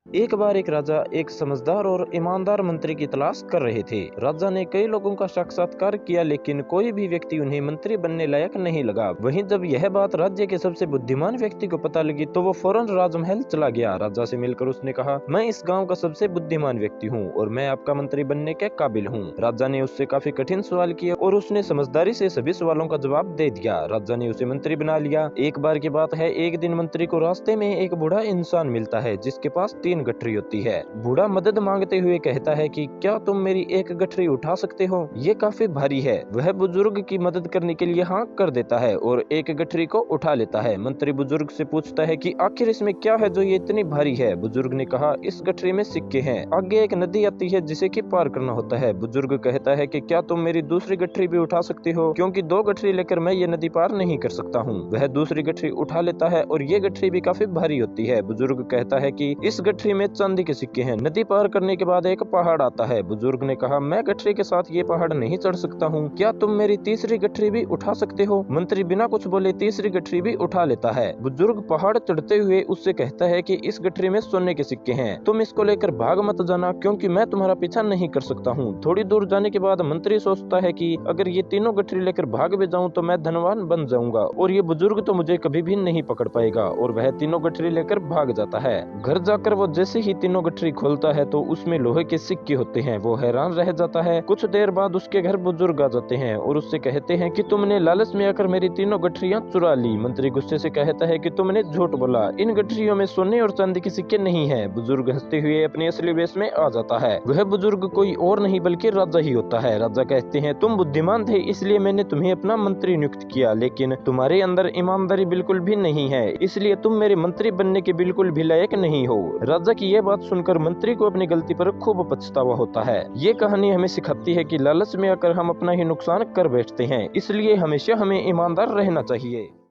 एक बार एक राजा एक समझदार और ईमानदार मंत्री की तलाश कर रहे थे। राजा ने कई लोगों का साक्षात्कार किया, लेकिन कोई भी व्यक्ति उन्हें मंत्री बनने लायक नहीं लगा। वहीं जब यह बात राज्य के सबसे बुद्धिमान व्यक्ति को पता लगी तो वो फौरन राजमहल चला गया। राजा से मिलकर उसने कहा, मैं इस गाँव का सबसे बुद्धिमान व्यक्ति हूँ और मैं आपका मंत्री बनने के काबिल हूँ। राजा ने उससे काफी कठिन सवाल किए और उसने समझदारी से सभी सवालों का जवाब दे दिया। राजा ने उसे मंत्री बना लिया। एक बार की बात है, एक दिन मंत्री को रास्ते में एक बूढ़ा इंसान मिलता है जिसके पास 3 गठरी होती है। बूढ़ा मदद मांगते हुए कहता है कि क्या तुम मेरी एक गठरी उठा सकते हो, ये काफी भारी है। वह बुजुर्ग की मदद करने के लिए हाँ कर देता है और एक गठरी को उठा लेता है। मंत्री बुजुर्ग से पूछता है कि आखिर इसमें क्या है जो ये इतनी भारी है। बुजुर्ग ने कहा, इस गठरी में सिक्के हैं, आगे एक नदी आती है जिसे कि पार करना होता है। बुजुर्ग कहता है कि क्या तुम मेरी दूसरी गठरी भी उठा सकते हो, क्योंकि 2 गठरी लेकर मैं ये नदी पार नहीं कर सकता हूँ। वह दूसरी गठरी उठा लेता है और ये गठरी भी काफी भारी होती है। बुजुर्ग कहता है कि इस गठरी में चांदी के सिक्के हैं। नदी पार करने के बाद एक पहाड़ आता है। बुजुर्ग ने कहा, मैं गठरी के साथ ये पहाड़ नहीं चढ़ सकता हूँ, क्या तुम मेरी तीसरी गठरी भी उठा सकते हो। मंत्री बिना कुछ बोले तीसरी गठरी भी उठा लेता है। बुजुर्ग पहाड़ चढ़ते हुए उससे कहता है कि इस गठरी में सोने के सिक्के हैं, तुम इसको लेकर भाग मत जाना, क्योंकि मैं तुम्हारा पीछा नहीं कर सकता हूँ। थोड़ी दूर जाने के बाद मंत्री सोचता है कि अगर ये तीनों गठरी लेकर भाग भी जाऊं तो मैं धनवान बन जाऊंगा और ये बुजुर्ग तो मुझे कभी भी नहीं पकड़ पाएगा। और वह तीनों गठरी लेकर भाग जाता है। घर जाकर वो जैसे ही तीनों गठरी खोलता है तो उसमें लोहे के सिक्के होते हैं। वो हैरान रह जाता है। कुछ देर बाद उसके घर बुजुर्ग आ जाते हैं और उससे कहते हैं कि तुमने लालच में आकर मेरी तीनों गठरियां चुरा ली। मंत्री गुस्से से कहता है कि तुमने झूठ बोला, इन गठरियों में सोने और चांदी के सिक्के नहीं है। बुजुर्ग हंसते हुए अपने असली वेश में आ जाता है। वह बुजुर्ग कोई और नहीं बल्कि राजा ही होता है। राजा कहते हैं, तुम बुद्धिमान थे इसलिए मैंने तुम्हें अपना मंत्री नियुक्त किया, लेकिन तुम्हारे अंदर ईमानदारी बिल्कुल भी नहीं है, इसलिए तुम मेरे मंत्री बनने के बिल्कुल भी लायक नहीं हो। राजा की यह बात सुनकर मंत्री को अपनी गलती पर खूब पछतावा होता है। ये कहानी हमें सिखाती है कि लालच में आकर हम अपना ही नुकसान कर बैठते हैं, इसलिए हमेशा हमें ईमानदार रहना चाहिए।